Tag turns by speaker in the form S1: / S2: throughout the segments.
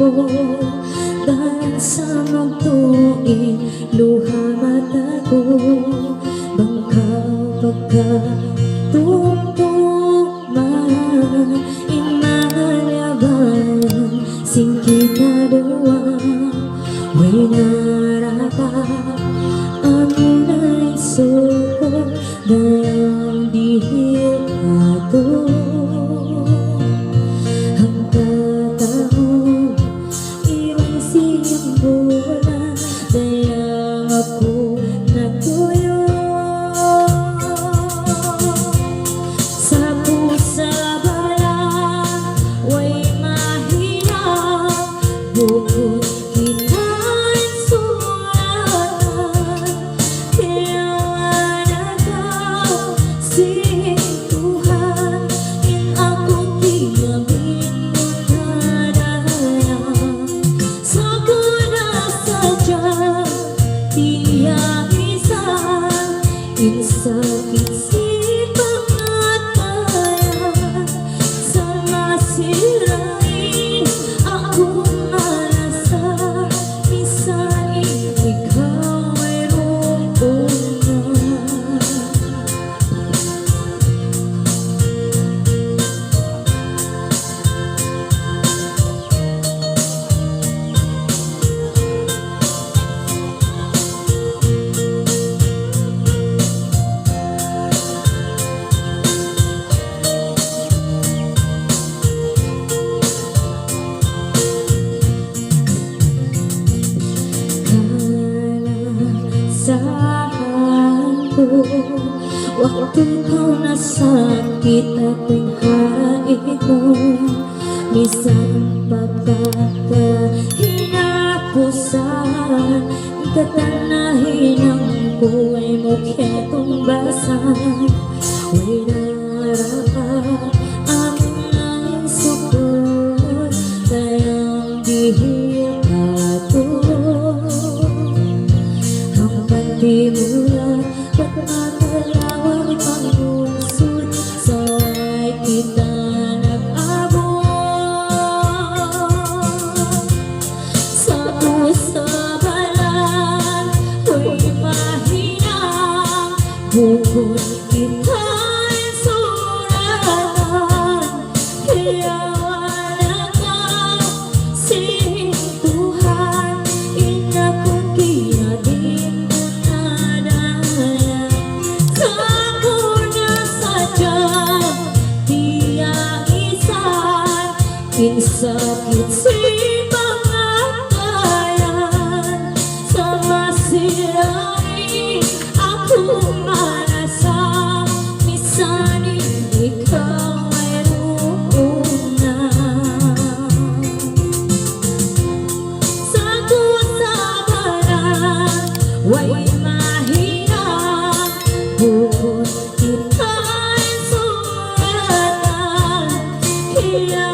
S1: ko dahil sa magtuin luha mata ko bangka pagkatugtugma inalyaban sing kita dua way narapat amin ay suko dayang dihil ato sakit si pangatayan sa masirain ako malasa misan ikaw ay rumpunan. Waktu kau nasakit ako'y harait mo Minsan pagkakahinapusan Ikatanahin ang buhay mo ketong basan Way narapat aming nanging sukot Kayang dihil ato Hanggang di mulat pagmamalawang pangusod saway kita nag-abot sa usabalan ko'y mahinang bukod kita'y suratan kaya wala kang sintuhan inakot kaya din sakit si pangatayan sa masirain ako malasa misan ikaw ay rumpunan sa kusabaran way mahinang bukod kita'y suratan kaya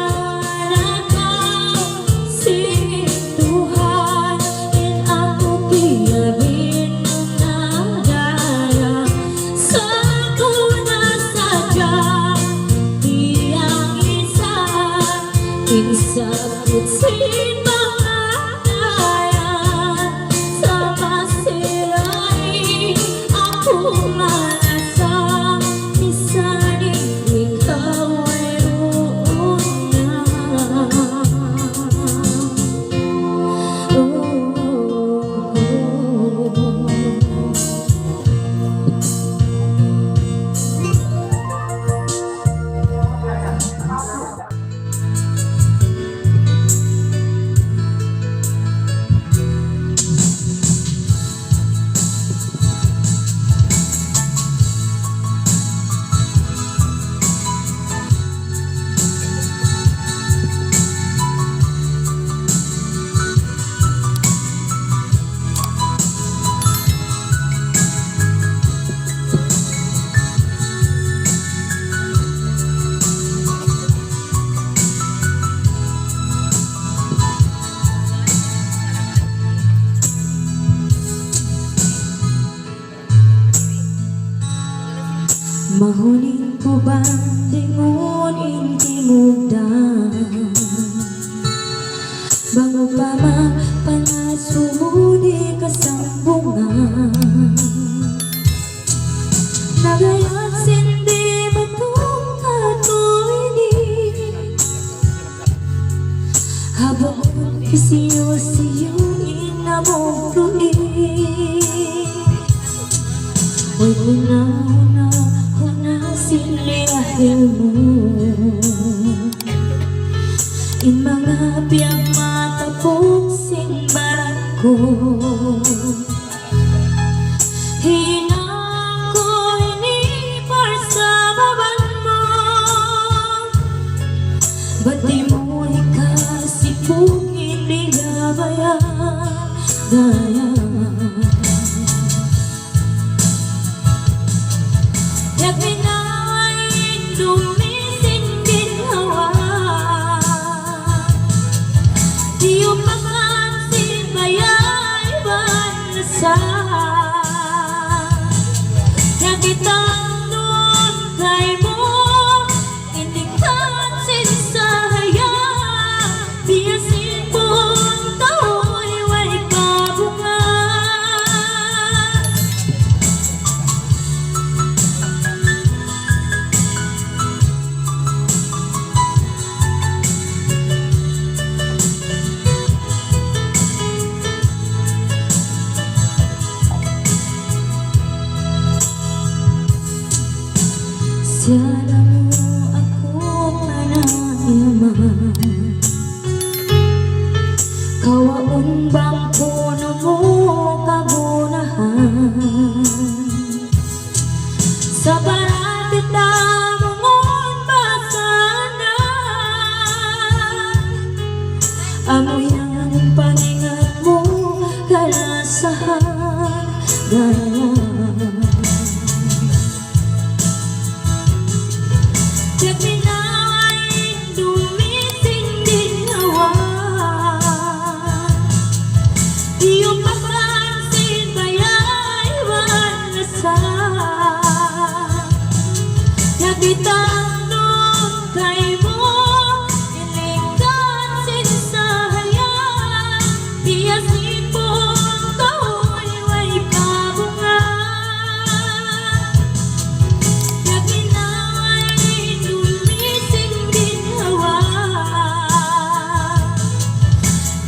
S1: sakit si pangatayan sa masirain ako malasa misan ikaw ay rumpunan. Mahuling ko ba dingon inti mugdan Bango pa panasumuni kasambungan Nagayat sindi matong katuini Habang kisiyo-siyo inamogluin Huwag huna sinlihil mo In mga biyag matapok simbaran ko Hinang ko inipar sa baban mo Ba't di mo ikasipong inigabayan Daya Nakitang nun kay mo Indikan sinsahayang Biyasin pun tao'y way kabungan Siyara mo ako panayaman Kawaon bang puno mo kagunahan Sa barapit na mungon basana Amoy ng paningat mo kalasahan Gaya Nakitang nun kay mo Inikan sinsahayang Biyasin pun tao'y way kabungan Naginaway dumising ginhawa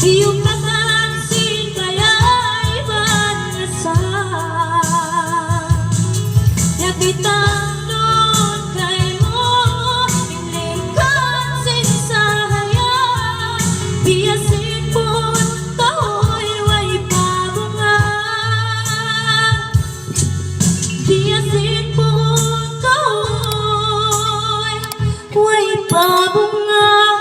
S1: Iyong pakansin kaya'y banasa Nakitang Biyasin pun tao'y way kabungan Biyasin pun tao'y way kabungan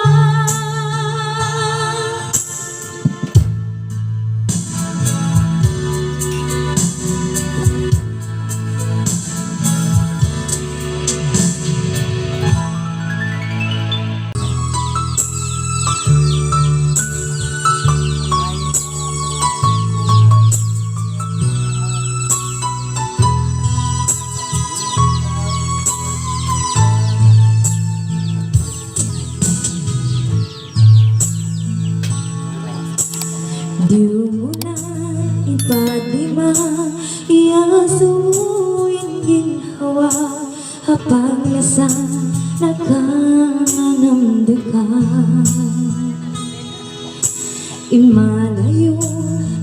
S1: Di mo na ipadima Iyasuin ginhawa Hapag lasan nakanamdekan Imalayo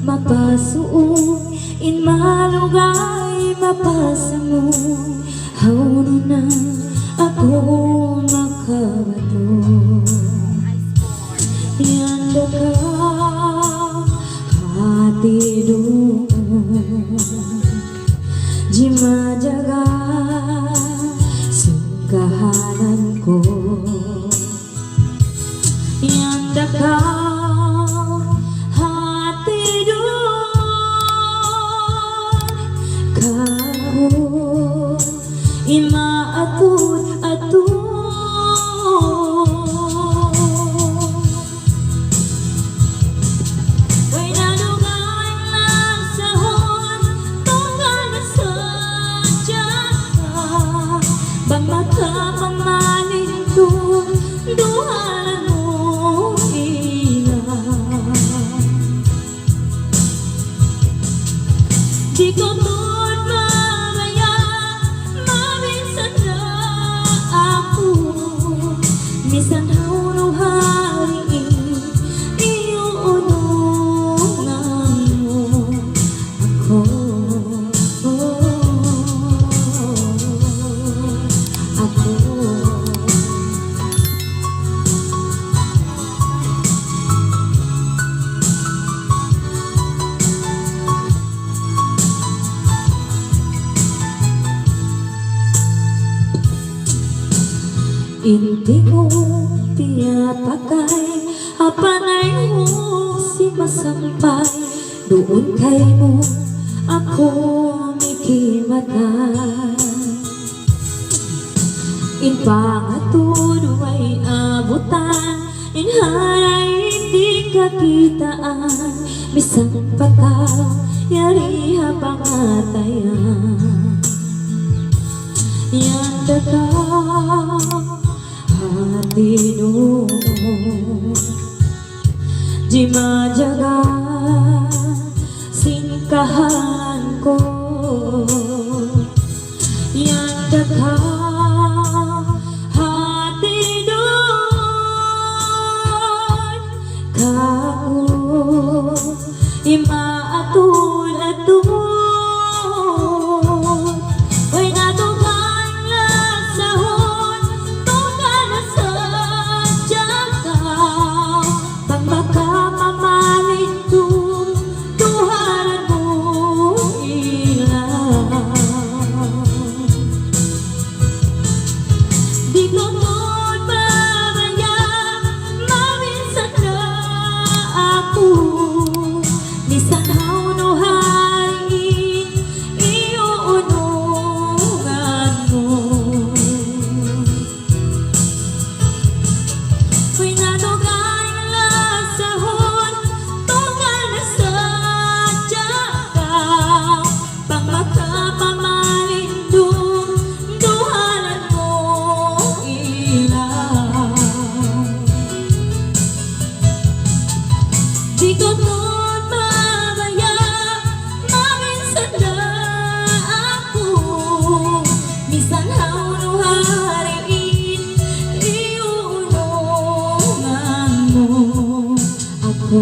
S1: mapasuon Inmalugay mapasamo Hauno na ako makabato Yanda ka hati doon Jima jaga sungkahanan ko Yanda ka hati doon Kahon imaatun-atun Way nalugay lang Hindi mo pinapakay apanay mo si masampay. Doon kay mo ako mikimatay. In pangaturo ay abutan, in haray hindi kakitaan. Misang pagkaw, yari pangatayan. Yanda ka, hati no, di majaga, singkahan ko. Yanda ka, imaatul-atul ay natugan na sahon tugan na sa tiyagaw pag makamamalit tuharan mo ilang di ko mo't babaya maminsan na ako. Bisan no harin iuunungan mo. Ko'y nadugan lang sahon tungan na sa tiyagaw pang makapamalit duhanan mo ilang di ko ako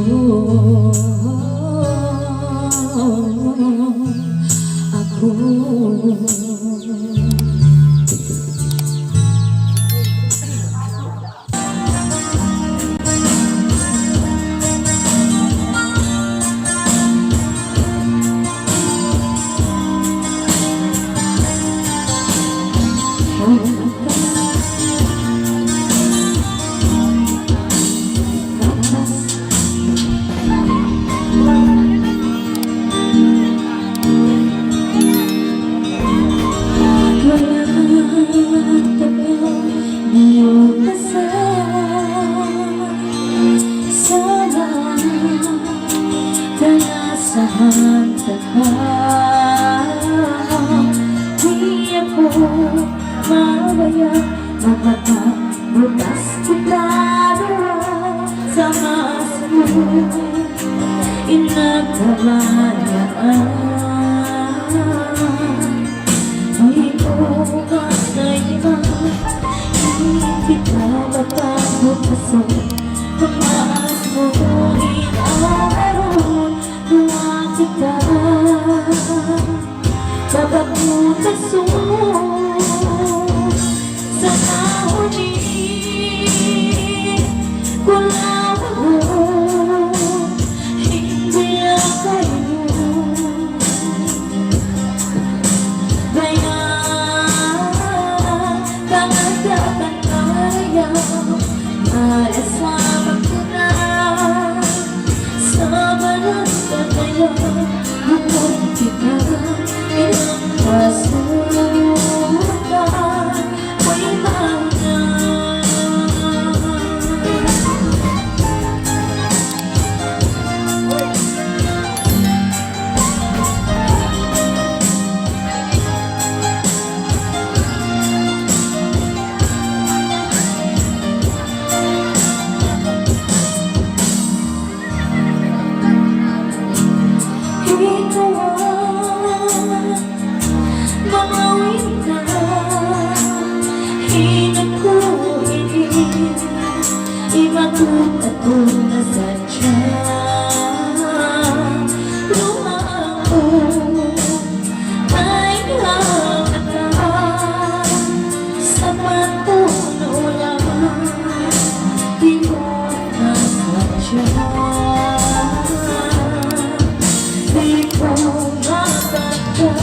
S1: saan ka di ako mabaya makakabutas kita sa mas mo inagkamayaan di ko kasayma hindi kita makabutasan pagmaas mo inaaraw kita mapabutas mo sa nahuli kulaw mo hindi kayo kaya kangagatan kaya alas sa magkuna sa balas kaya bukod kita ilang pasukan may mga imatutatuh na sadya lumago ay nakatan sa patunulan di ko nasadya di ko nasadya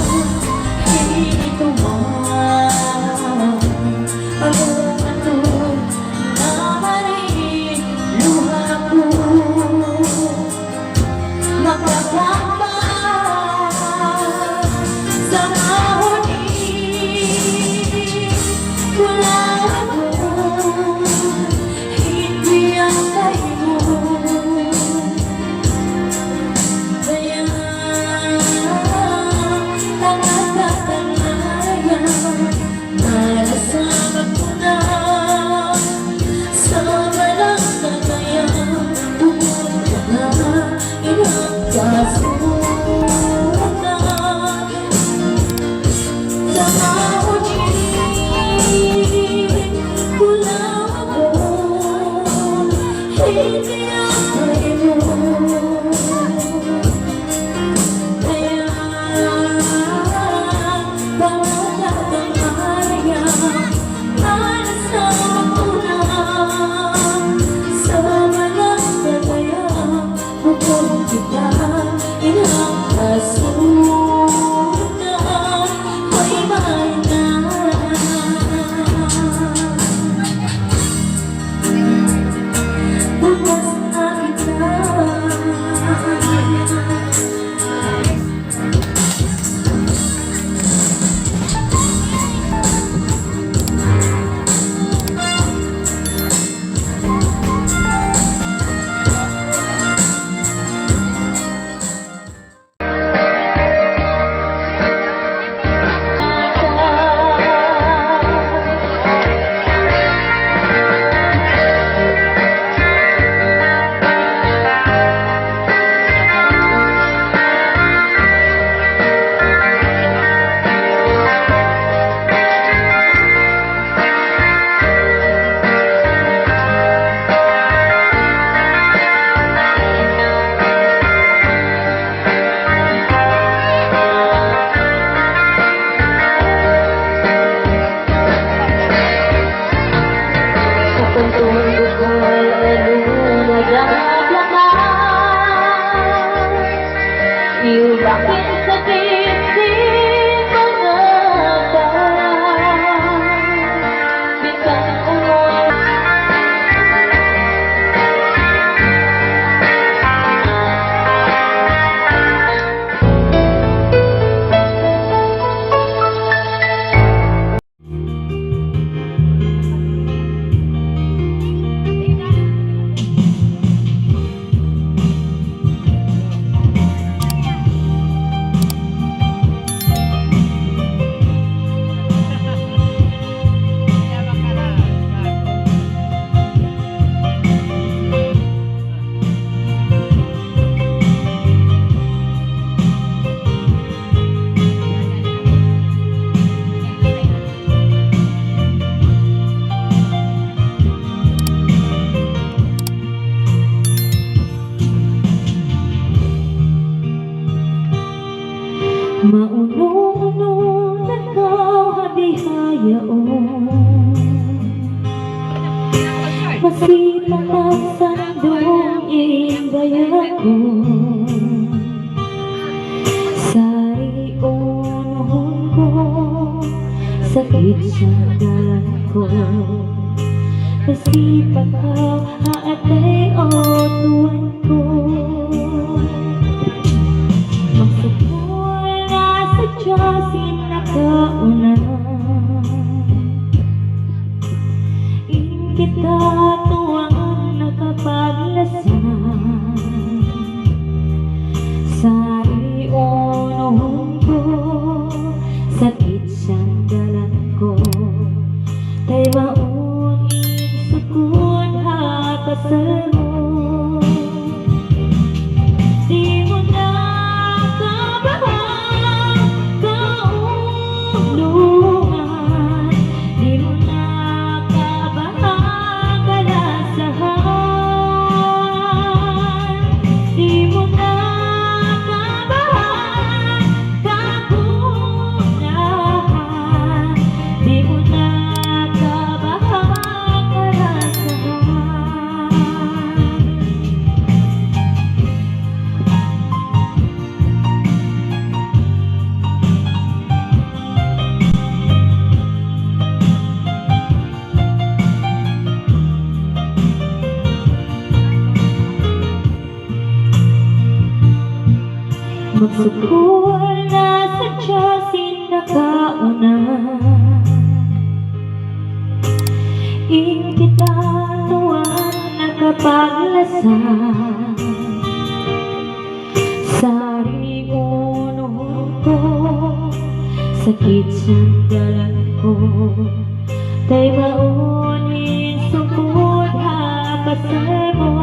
S1: hindi ko man ako Huwag kita inangkasunan, may mahal bukas na kita. Iubahin sa dibdib pagkakataon, bisan umuwi. Mauno-uno na kahabihayaon, masipang magsandong imbayan ko. Sari unuhon ko, sakit sa dalan ko. Masipag ka haatay o tuwan ko. Diyasin na kauna, in kita tuwang nakapaglasan. Sari unuhon ko, sakit siyang dalan ko. Tay maun insukun hakasal mo. Di mo na magsukul na sa Diyasin na kauna, in kita tuwang nakapaglasan. Sari unuhon ko, sakit siyang dalan ko. Tay maunin sukod hakasal mo.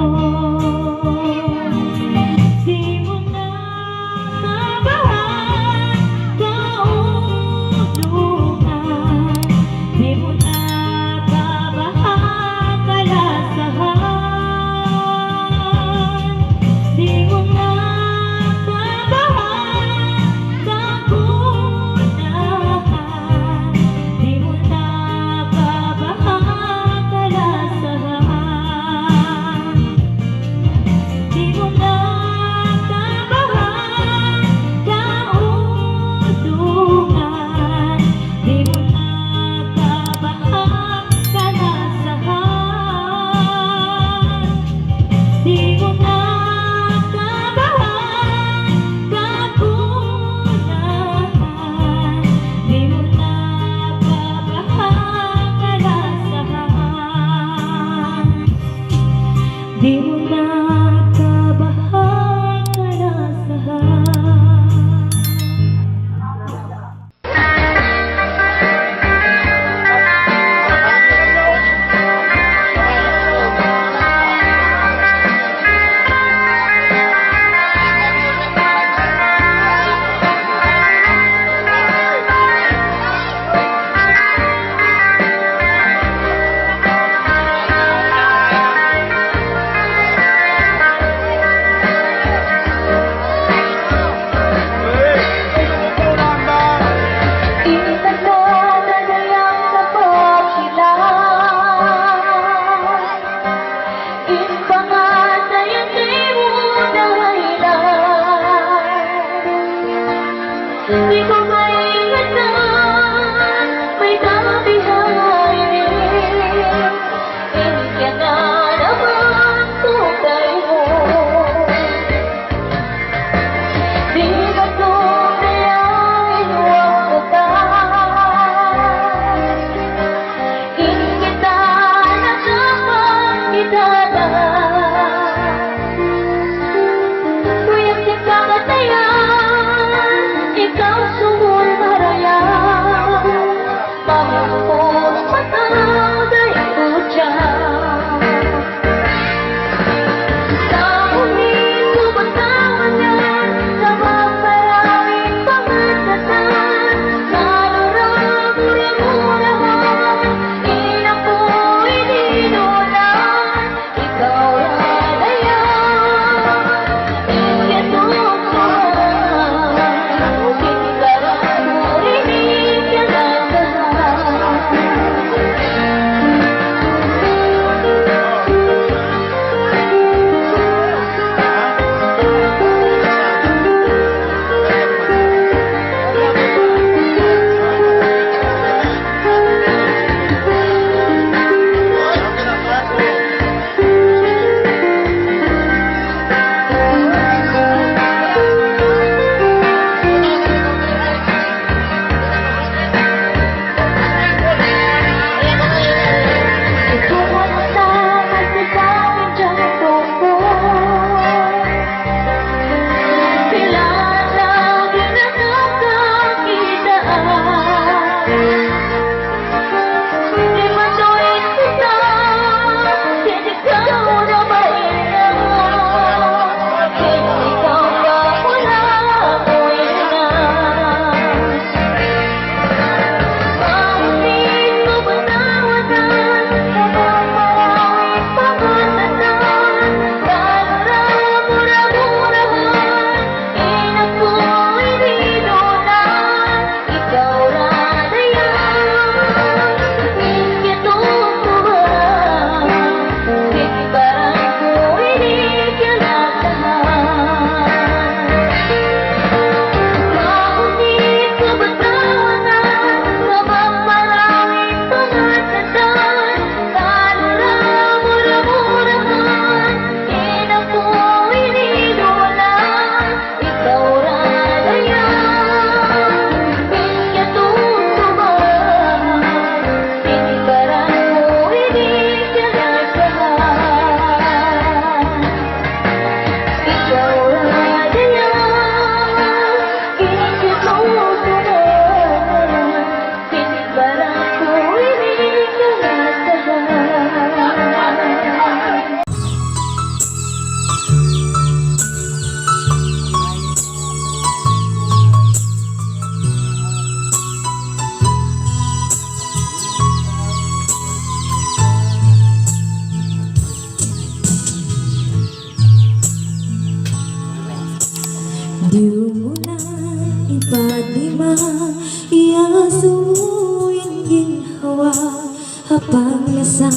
S1: Kapaglasan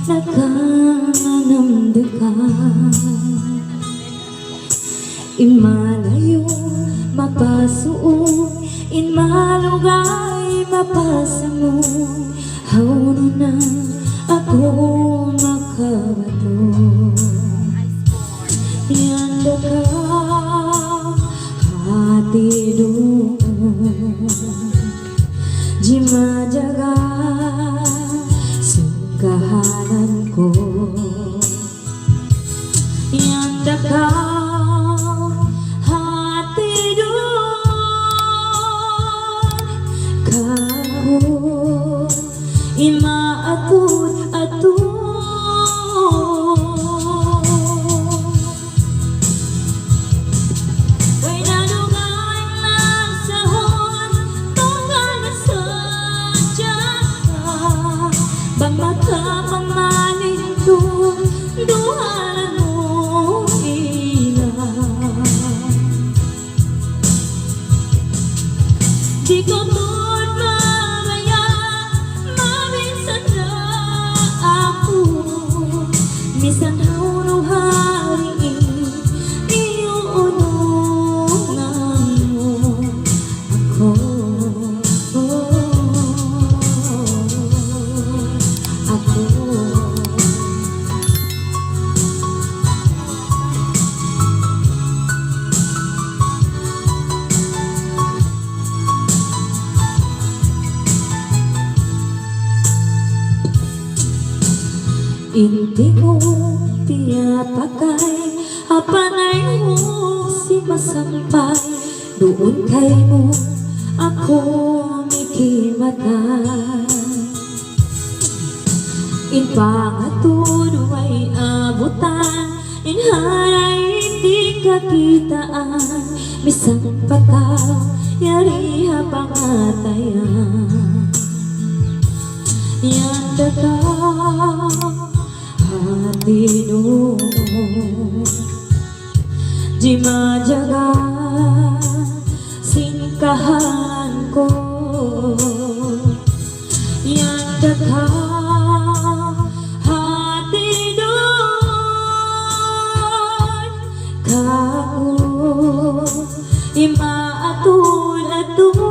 S1: nakanamdakan Imalayo mapasuon Inmalugay mapasamo Hauno na ako makabato Yanda ka hati doon Jima jaga sungkahanan ko Yanda ka hati doon Kaho imaatun-atun Duhalan mo ilang Di ko mo't mamaya Maminsan na ako Minsan haunong hari Iuunungan mo ako Hindi mo pinapakay Apanay mo si masampay Doon kay mo ako mikimatay In pangatod ay abutan In haray hindi kakitaan Misang pagkaw yari hapangatayan Yanda ka hati doon Jima jaga singkahan ko Yanda ka hati doon Kaho imaatun-atun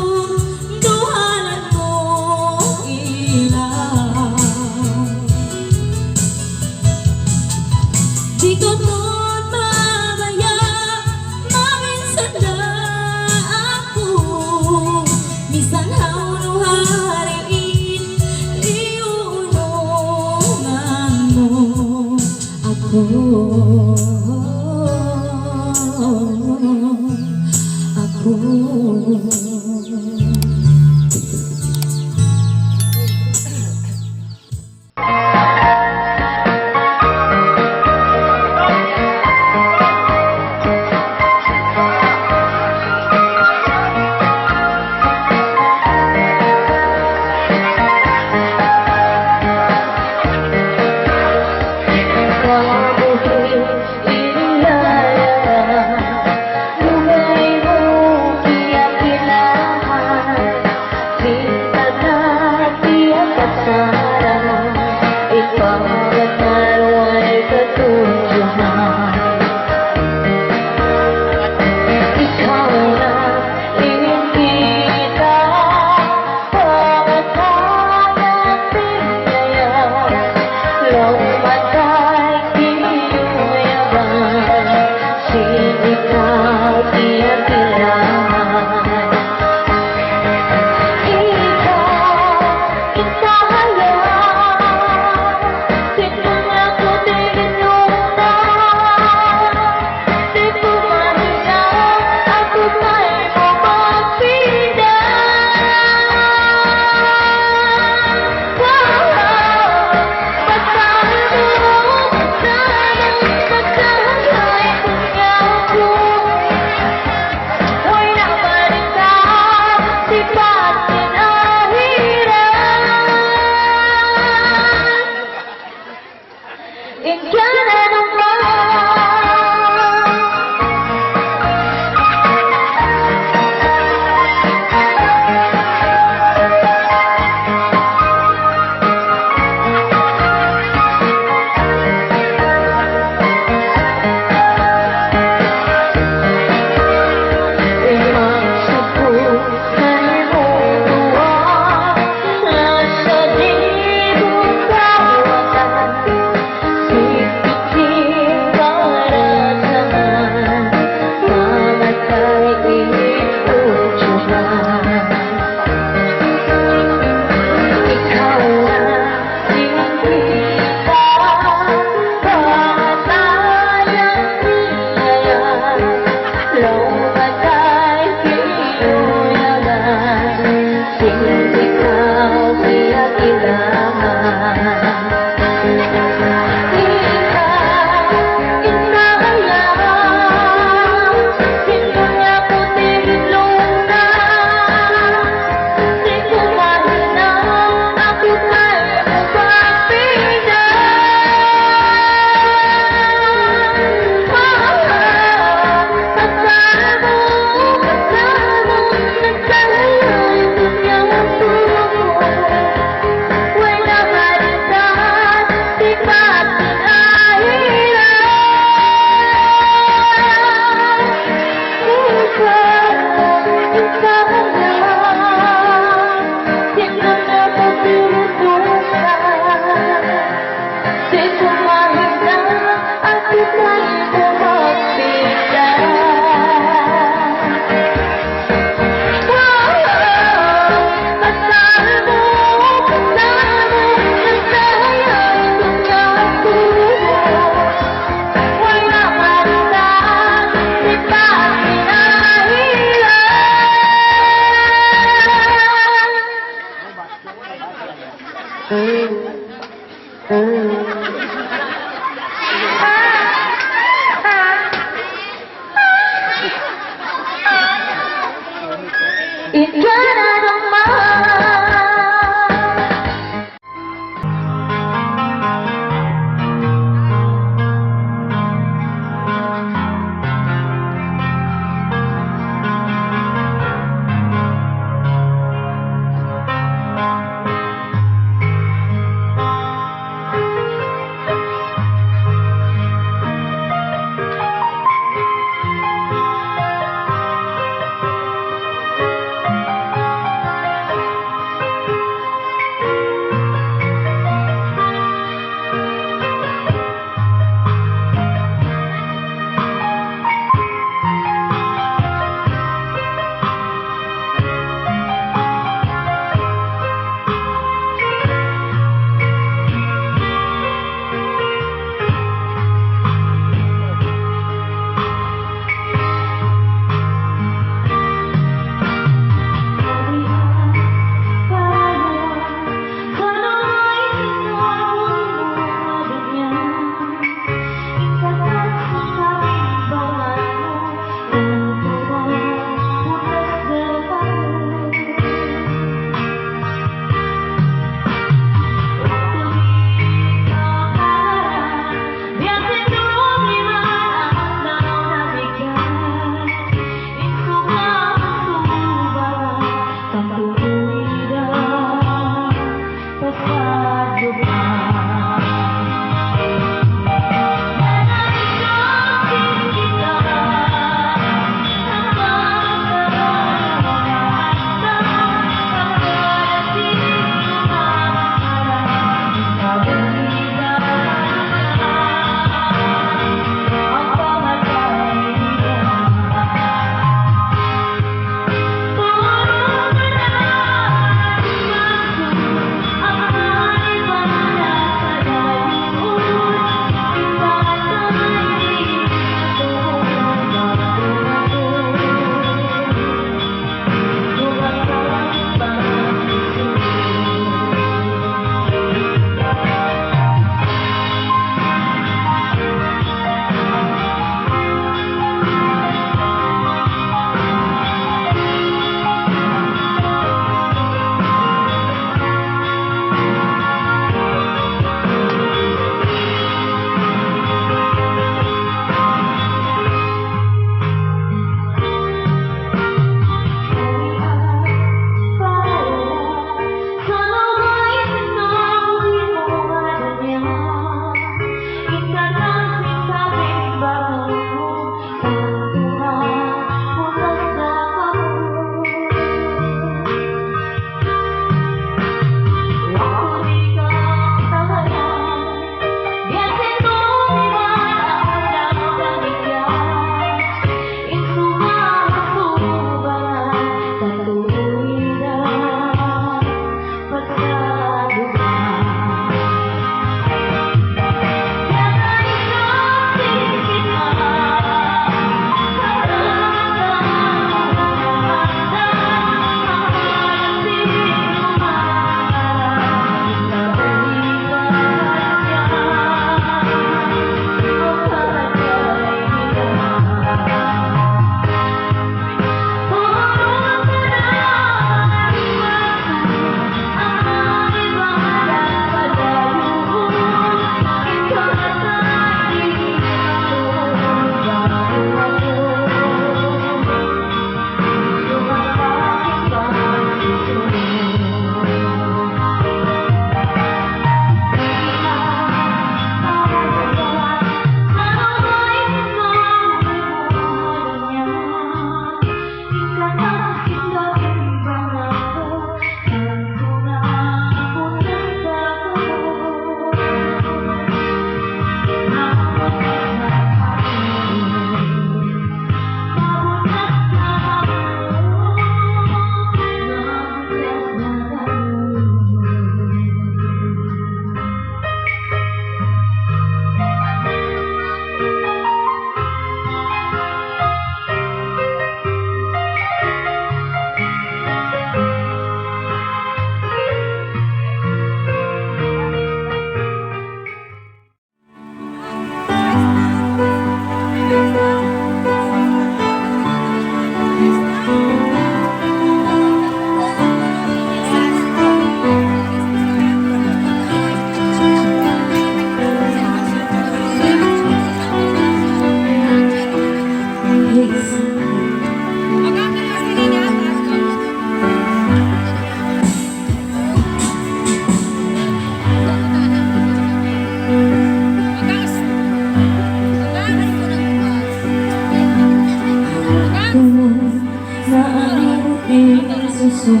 S1: puso.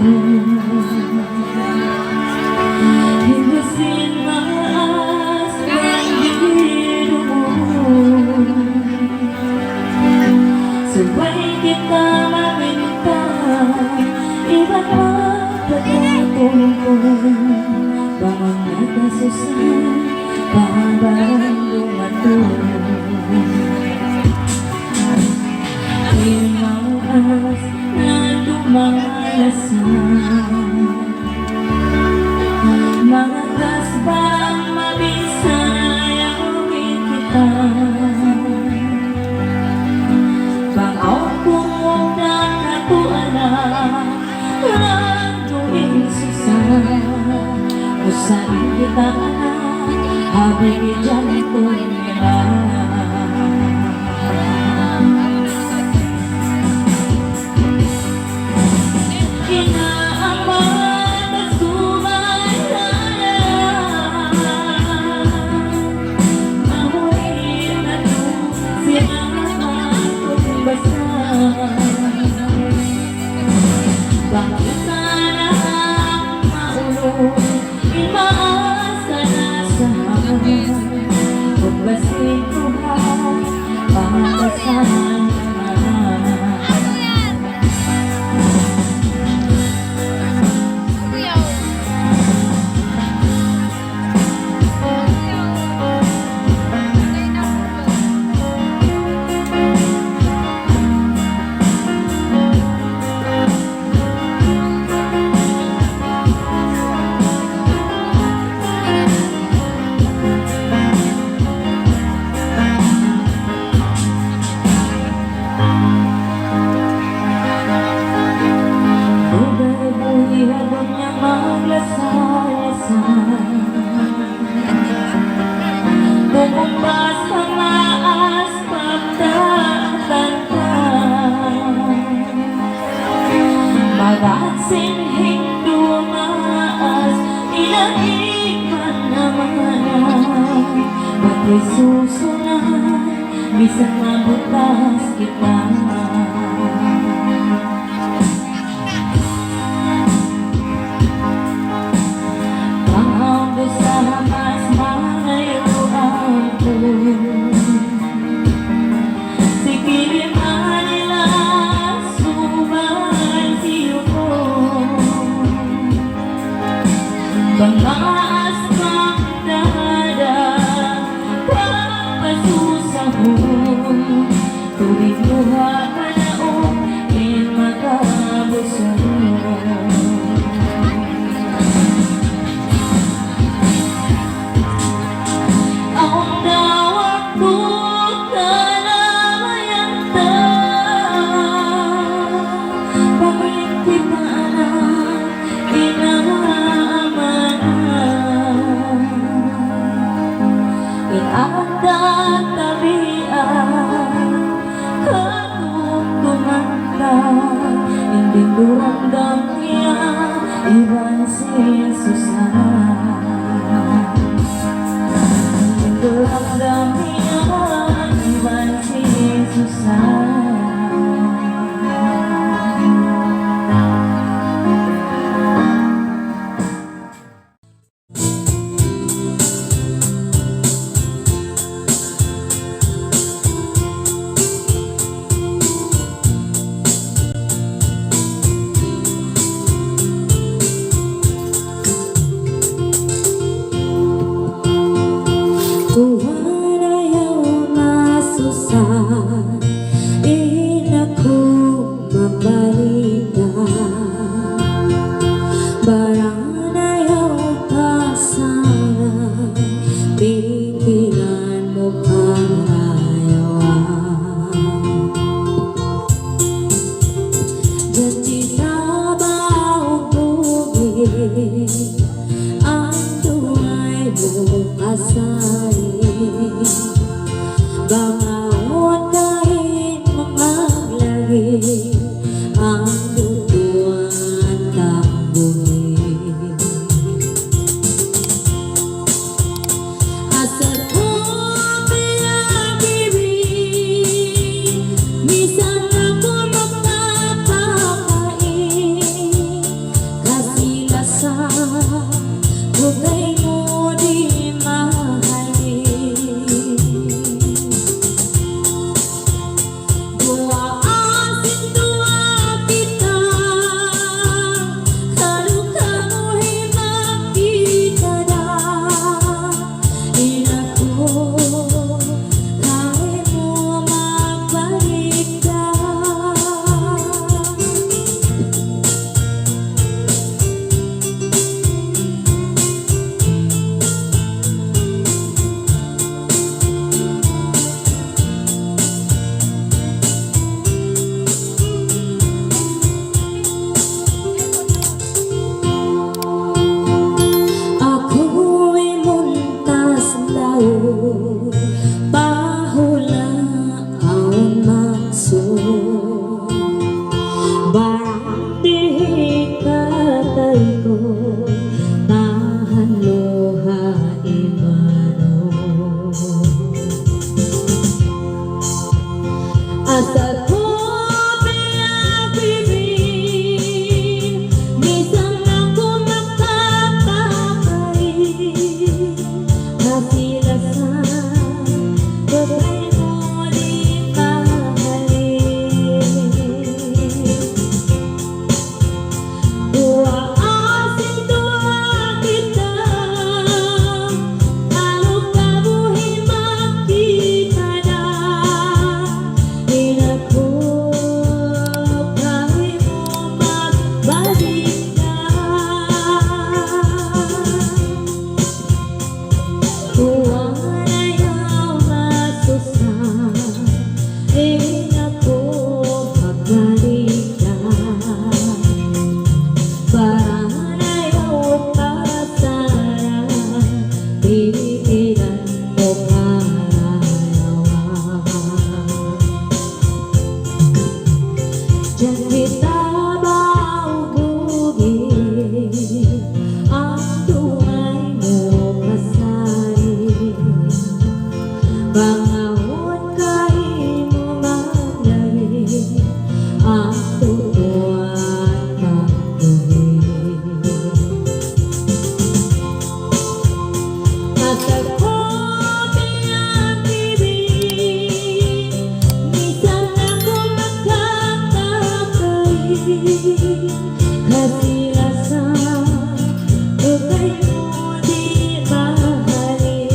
S1: Higusin maas ang biro mo, sabay kita maminta, iba't magpagkatungkol, bawang nagasusan, pahabang lumatulog. Imaas na lumalasan, mga kasbang mabisayawin kita. Bangaw kung huwag na katualan, randuin susan, usain kita habang ijantoy nila. Bakit sana ang maulo, imaasa na sa amin, kung basit tuhan, pakasahan bumumbas ang maas pagtatanda, magatsin hindumaas, ilahig man naman, bago'y susunan, bisang mabutas kita. Pangmaas kang dada, papasusahon, tubig luha panaon, in magkabuson. Ang dawat ko kalamayanta, pagit kita na ang tabian, katungtumanta, hindi duramdam niya, iwan si Susan. Hindi duramdam niya, iwan si Susan.
S2: Tuhan ayaw masusah, inaku mabalita, barang ayaw kasara, pikiran mo karayawan. Janji sa bawang tubig, ang tunay mo kasari, bangawan kahit maglagi, ang tutuan tambuhin. Asal ko pinag-ibig, minsan ako magpapakain, Bangawan kay mo maglari ang tuwan tapuhin. At ako pinag-ibig, minsan ako magkatakay, kasi rasa ko kayo di mahalin.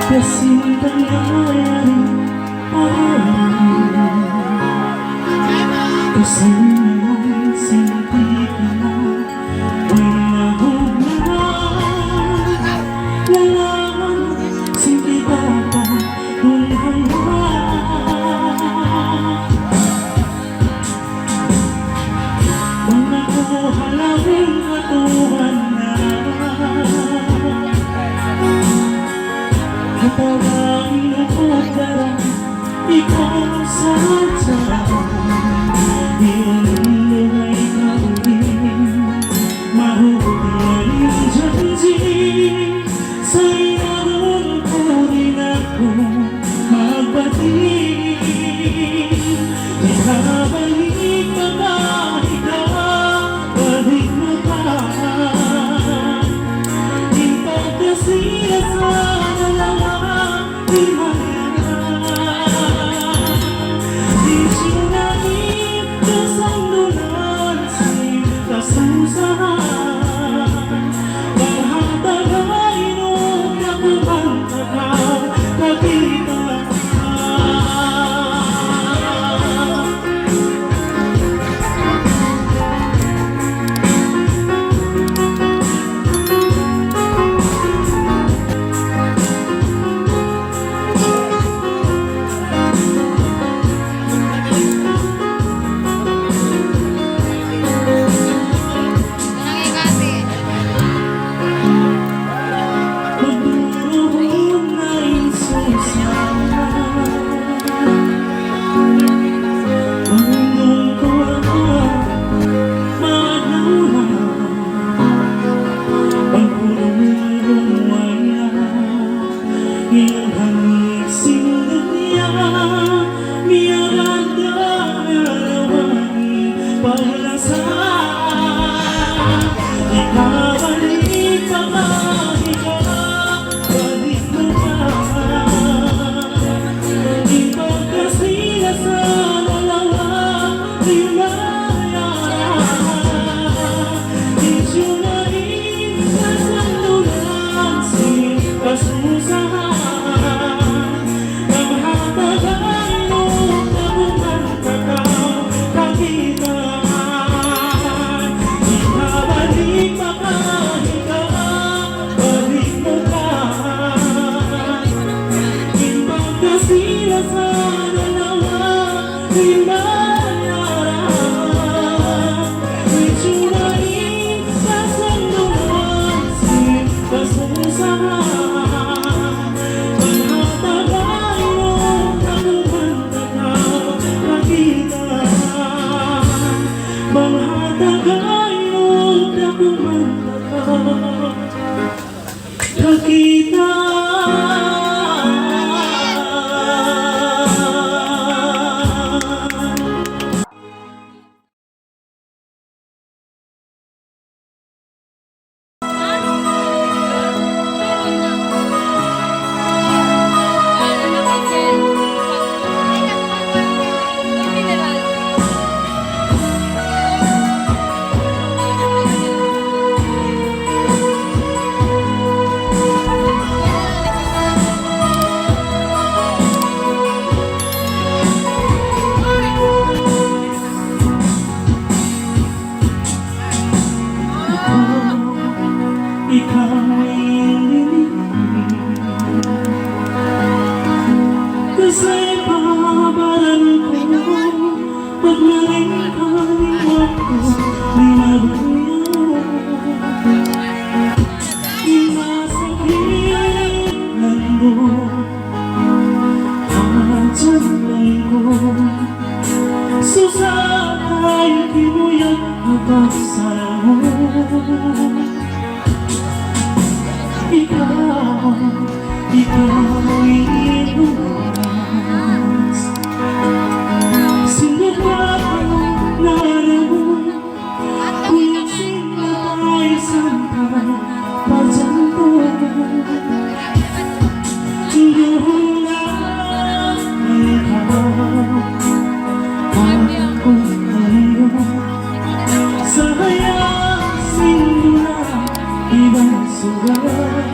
S3: kasing pangyayaring araw. Kasi naman simpi ka na, wala lalaman, simpi ka pa kung handa. Mga halawing katuhan na Hatawang inuugaran, ikaw sa sarap. Iunin ay kaunin, mahuhuli ang janjin. Sa inaroon ko rin ako magbating. Ikabalik ka ba, ikabalik mo ba? Ipagkasila sa dalawa, di mangyayari. Di sinangit ka sa dulan, kasusahan. Paghatagay nung nakumantagaw, nakita ka.
S2: Sa hayang simula ibang sugat.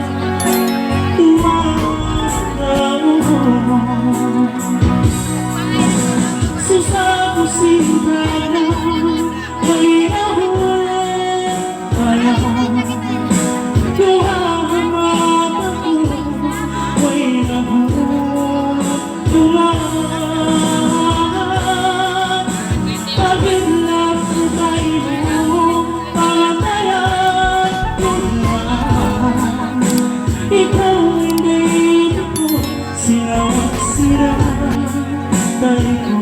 S3: din ako sinawat sira tayo ko.